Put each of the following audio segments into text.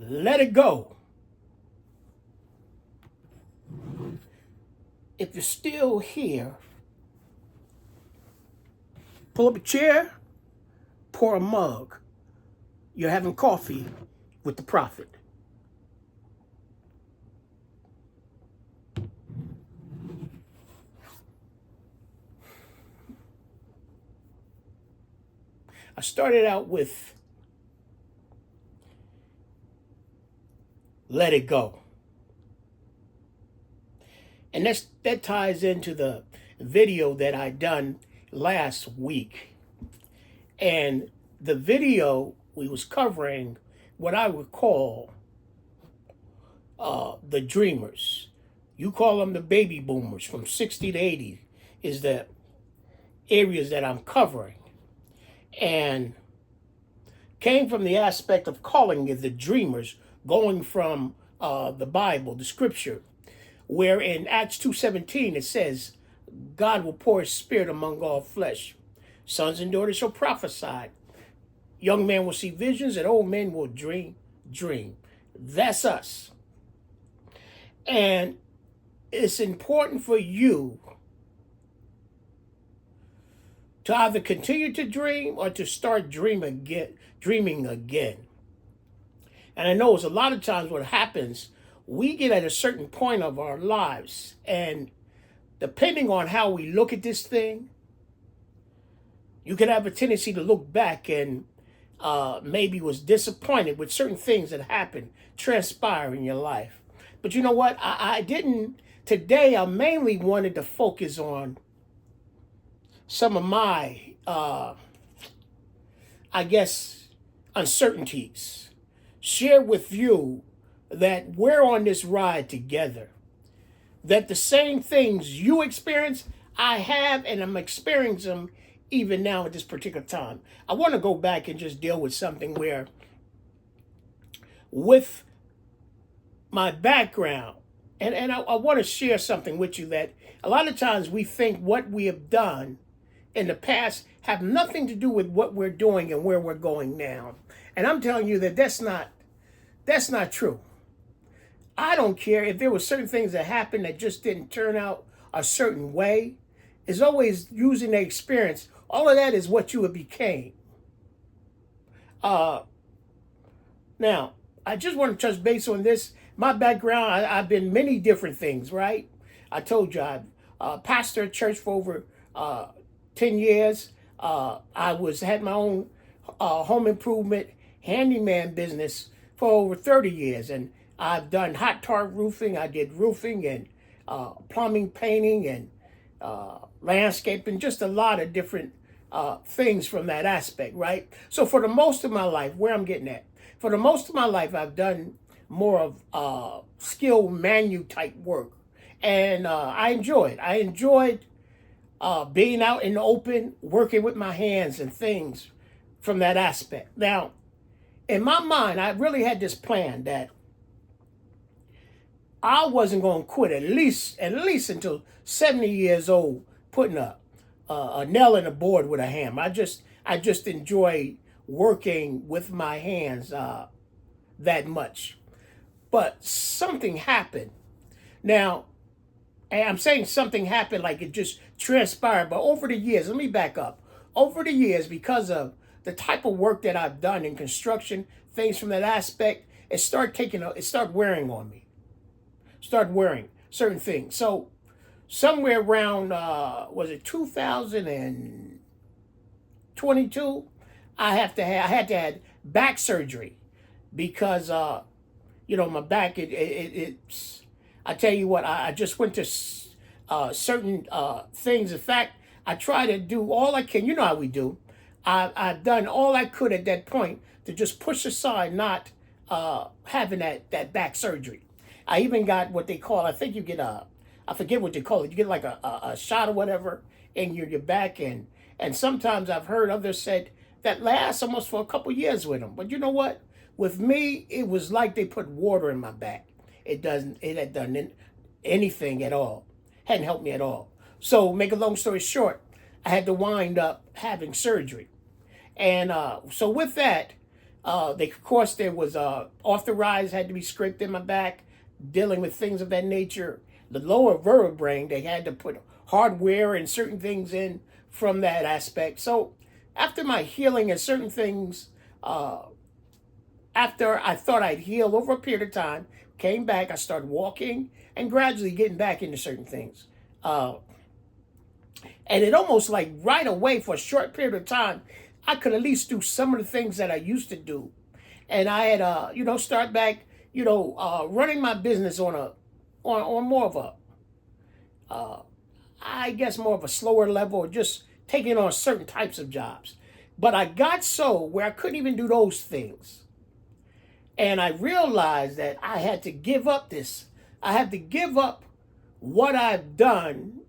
Let it go. If you're still here, pull up a chair, pour a mug. You're having coffee with the prophet. I started out with let it go. And that ties into the video that I done last week. And the video, we was covering what I would call the dreamers. You call them the baby boomers from 60 to 80 is the areas that I'm covering. And came from the aspect of calling it the dreamers, going from the Bible, the scripture, where in Acts 2:17 it says, God will pour his spirit among all flesh. Sons and daughters shall prophesy. Young men will see visions and old men will dream. That's us. And it's important for you to either continue to dream or to start dreaming again. And I know it's a lot of times what happens, we get at a certain point of our lives, and depending on how we look at this thing, you can have a tendency to look back and maybe was disappointed with certain things that happened, transpire in your life. But you know what? I didn't. Today, I mainly wanted to focus on some of my, I guess, uncertainties. Share with you that we're on this ride together. That the same things you experience, I have, and I'm experiencing them even now at this particular time. I want to go back and just deal with something where, with my background, and I want to share something with you that a lot of times we think what we have done in the past have nothing to do with what we're doing and where we're going now. And I'm telling you that that's not true. I don't care if there were certain things that happened that just didn't turn out a certain way. It's always using the experience. All of that is what you have became. Now, I just want to touch base on this. My background, I've been many different things, right? I told you I've pastored a church for over 10 years. I had my own home improvement handyman business for over 30 years. And I've done hot tar roofing. I did roofing and plumbing, painting, and landscaping, just a lot of different things from that aspect, right? So for the most of my life, where I'm getting at, for the most of my life, I've done more of skill manu type work. And I enjoyed being out in the open, working with my hands and things from that aspect. Now, in my mind, I really had this plan that I wasn't going to quit at least until 70 years old, putting a nail in the board with a hammer. I just enjoy working with my hands that much. But something happened. Now, and I'm saying something happened like it just transpired, but over the years, let me back up. Over the years, because of the type of work that I've done in construction, things from that aspect, it started wearing on me. Started wearing certain things. So somewhere around, was it 2022? I had to have back surgery because, my back, it's, I tell you what, I just went to certain things. In fact, I try to do all I can. You know how we do. I've done all I could at that point to just push aside not having that back surgery. I even got what they call, I think you get I forget what they call it. You get like a shot or whatever in your back. And sometimes I've heard others said that lasts almost for a couple years with them. But you know what? With me, it was like they put water in my back. It had done anything at all. Hadn't helped me at all. So make a long story short, I had to wind up having surgery. And so with that, Of course, there was authorized, had to be scraped in my back, dealing with things of that nature. The lower vertebrae, they had to put hardware and certain things in from that aspect. So after my healing and certain things, after I thought I'd heal over a period of time, came back, I started walking and gradually getting back into certain things. And it almost like right away for a short period of time, I could at least do some of the things that I used to do. And I had, start back, running my business on more of I guess more of a slower level, or just taking on certain types of jobs. But I got so where I couldn't even do those things. And I realized that I had to give up this. I had to give up what I've done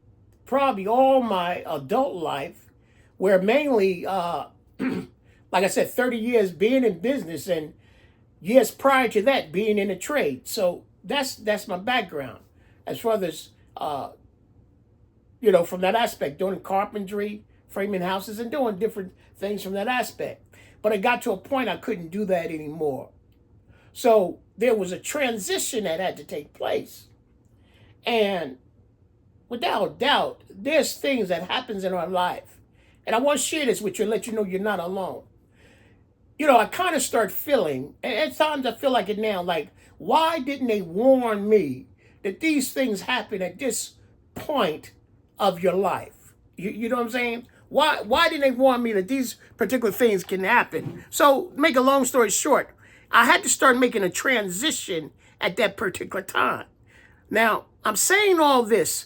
probably all my adult life, where mainly, like I said, 30 years being in business and years prior to that being in a trade. So that's my background as far as, from that aspect, doing carpentry, framing houses, and doing different things from that aspect. But I got to a point I couldn't do that anymore. So there was a transition that had to take place. And without doubt, there's things that happens in our life. And I want to share this with you and let you know you're not alone. I kind of start feeling, and at times I feel like it now, like, why didn't they warn me that these things happen at this point of your life? You know what I'm saying? Why didn't they warn me that these particular things can happen? So, make a long story short, I had to start making a transition at that particular time. Now, I'm saying all this,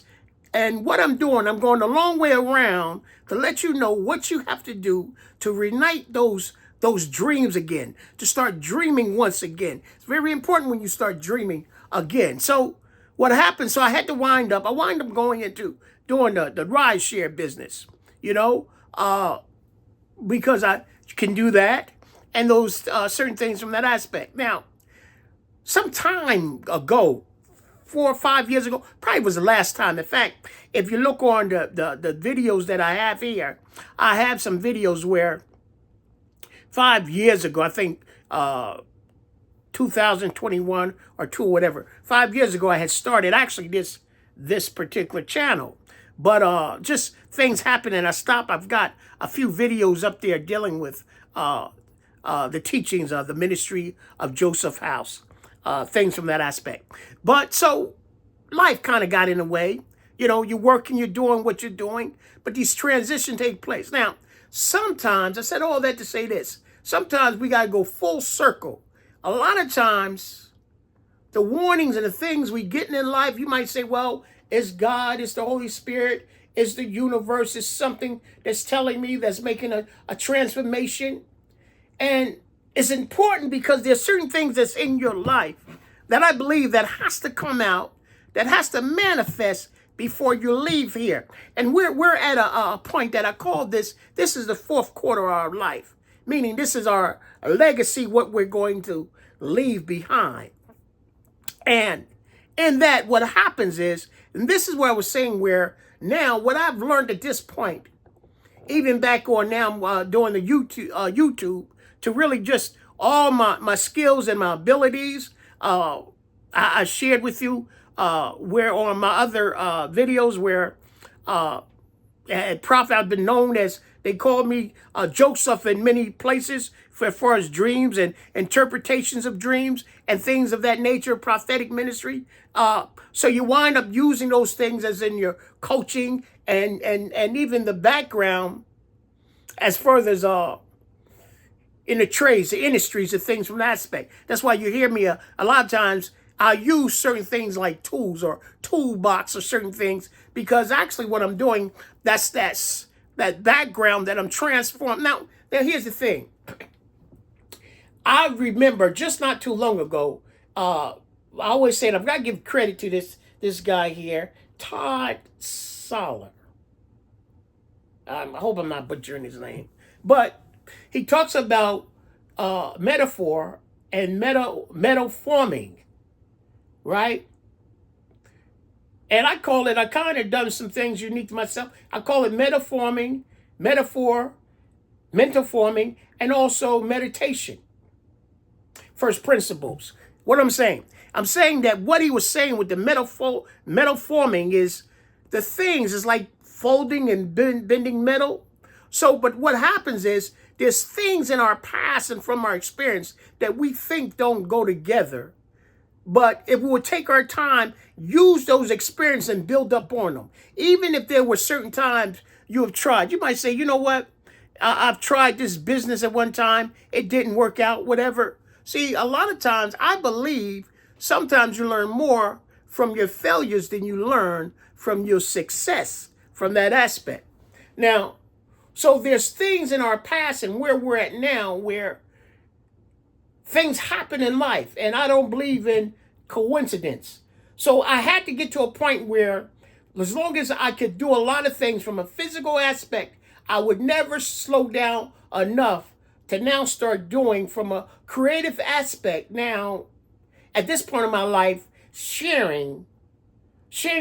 and what I'm doing, I'm going a long way around to let you know what you have to do to reignite those dreams again, to start dreaming once again. It's very important when you start dreaming again. So what happened, so I had to wind up going into doing the ride share business, because I can do that and those certain things from that aspect. Now, some time ago, 4 or 5 years ago, probably was the last time. In fact, if you look on the videos that I have here, I have some videos where 5 years ago, I think 2021 or 2 or whatever, 5 years ago, I had started actually this particular channel. But just things happen and I stopped. I've got a few videos up there dealing with the teachings of the ministry of Joseph House, things from that aspect. But so life kind of got in the way. You're working, you're doing what you're doing, but these transitions take place. Now, sometimes, I said all that to say this, sometimes we got to go full circle. A lot of times, the warnings and the things we get in life, you might say, well, it's God, it's the Holy Spirit, it's the universe, it's something that's telling me, that's making a transformation. And it's important because there's certain things that's in your life that I believe that has to come out, that has to manifest before you leave here. And we're at a point that I call this is the fourth quarter of our life, meaning this is our legacy, what we're going to leave behind. And in that, what happens is, and this is what I was saying, where now what I've learned at this point, even back on now doing the YouTube, to really just all my skills and my abilities, I shared with you where on my other videos where at Prophet I've been known as, they called me Joseph in many places for as far as dreams and interpretations of dreams and things of that nature, prophetic ministry. So you wind up using those things as in your coaching and even the background as far as in the trades, the industries, and things from that aspect. That's why you hear me a lot of times, I use certain things like tools or toolbox or certain things, because actually what I'm doing, that's that background that I'm transforming. Now here's the thing. I remember just not too long ago, I always say, I've got to give credit to this guy here, Todd Soller. I hope I'm not butchering his name. But he talks about metaphor and metaforming, right? And I kind of done some things unique to myself. I call it metaforming, metaphor, mental forming, and also meditation. first principles. What I'm saying? I'm saying that what he was saying with the metal forming is the things is like folding and bending metal. So, but what happens is there's things in our past and from our experience that we think don't go together. But if we would take our time, use those experiences and build up on them. Even if there were certain times you have tried, you might say, you know what? I've tried this business at one time. It didn't work out, whatever. See, a lot of times I believe sometimes you learn more from your failures than you learn from your success from that aspect. Now, so there's things in our past and where we're at now where things happen in life, and I don't believe in coincidence. So I had to get to a point where as long as I could do a lot of things from a physical aspect, I would never slow down enough to now start doing from a creative aspect. Now, at this point in my life, sharing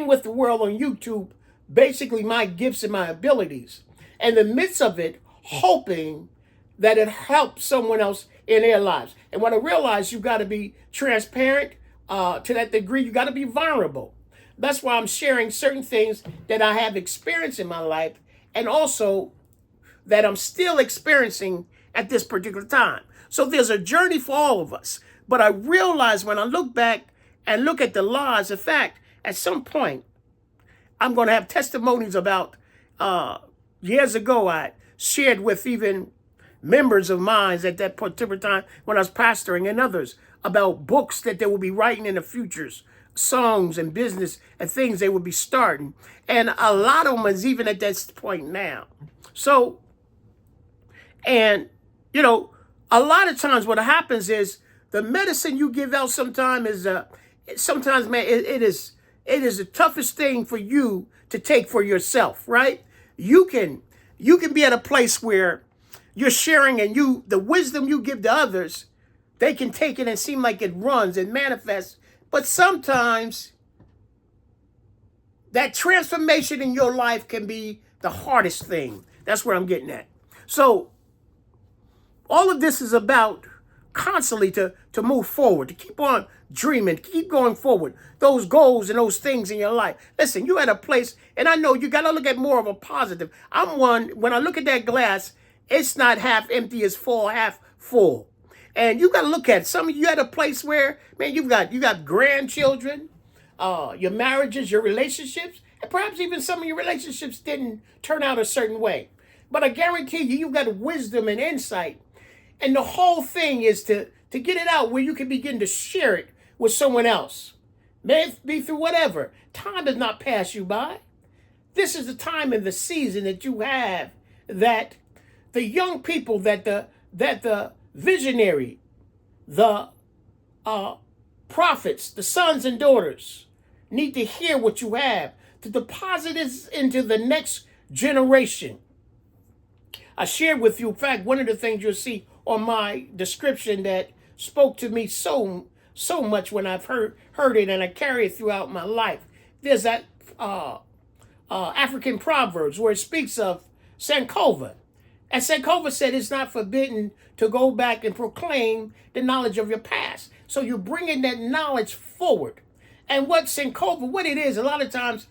with the world on YouTube, basically my gifts and my abilities. And in the midst of it, hoping that it helps someone else in their lives. And when I realized you got to be transparent to that degree, you got to be vulnerable. That's why I'm sharing certain things that I have experienced in my life and also that I'm still experiencing at this particular time. So there's a journey for all of us. But I realize when I look back and look at the laws, in fact, at some point, I'm going to have testimonies about years ago I shared with even members of mine at that particular time when I was pastoring and others about books that they will be writing in the futures, songs and business and things they will be starting. And a lot of them is even at that point now. So, and, you know, a lot of times what happens is the medicine you give out sometimes is, sometimes, man, it is the toughest thing for you to take for yourself, right? You can be at a place where you're sharing and the wisdom you give to others, they can take it and seem like it runs and manifests. But sometimes that transformation in your life can be the hardest thing. That's where I'm getting at. So all of this is about constantly to move forward, to keep on dreaming, to keep going forward. Those goals and those things in your life. Listen, you're at a place, and I know you got to look at more of a positive. I'm one, when I look at that glass, it's not half empty, it's full, half full. And you got to look at it. Some of you at a place where, man, you got grandchildren, your marriages, your relationships, and perhaps even some of your relationships didn't turn out a certain way. But I guarantee you've got wisdom and insight. And the whole thing is to get it out where you can begin to share it with someone else. May it be through whatever. Time does not pass you by. This is the time in the season that you have that the young people, that the visionary, the prophets, the sons and daughters need to hear what you have to deposit this into the next generation. I shared with you, in fact, one of the things you'll see on my description that spoke to me so much when I've heard it and I carry it throughout my life. There's that African Proverbs where it speaks of Sankofa. And Sankofa said it's not forbidden to go back and proclaim the knowledge of your past. So you're bringing that knowledge forward. And what Sankofa, what it is, a lot of times,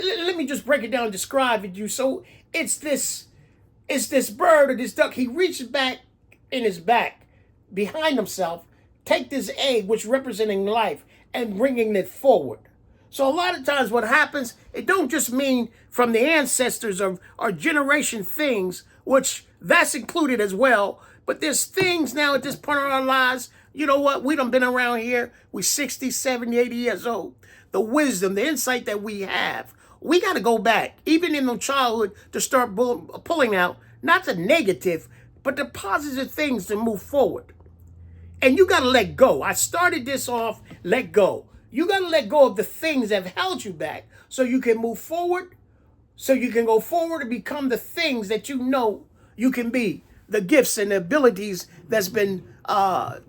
let me just break it down and describe it to you. So it's this bird or this duck. He reaches back in his back behind himself, take this egg, which representing life, and bringing it forward. So a lot of times what happens, it don't just mean from the ancestors or generation things, which that's included as well, but there's things now at this point in our lives, you know what, we done been around here, we 60, 70, 80 years old. The wisdom, the insight that we have, we got to go back, even in the childhood, to start pulling out, not the negative, but the positive things to move forward. And you got to let go. I started this off, let go. You got to let go of the things that have held you back so you can move forward, so you can go forward and become the things that you know you can be, the gifts and the abilities that's been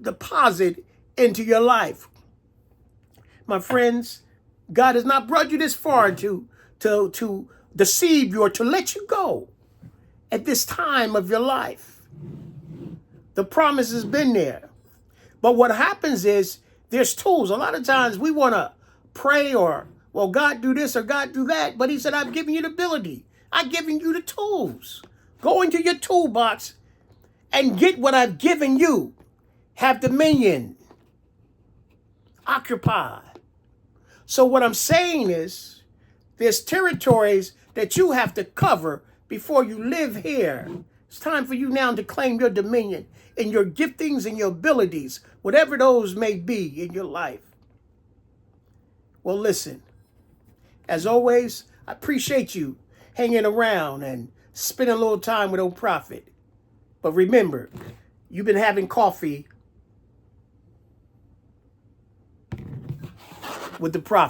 deposited into your life. My friends, God has not brought you this far to deceive you or to let you go at this time of your life. The promise has been there. But what happens is there's tools. A lot of times we want to pray or, well, God do this or God do that. But he said, I've given you the ability. I've given you the tools. Go into your toolbox and get what I've given you. Have dominion. Occupy. So what I'm saying is there's territories that you have to cover before you live here. It's time for you now to claim your dominion and your giftings and your abilities, whatever those may be in your life. Well, listen, as always, I appreciate you hanging around and spending a little time with Old Prophet. But remember, you've been having coffee with the Prophet.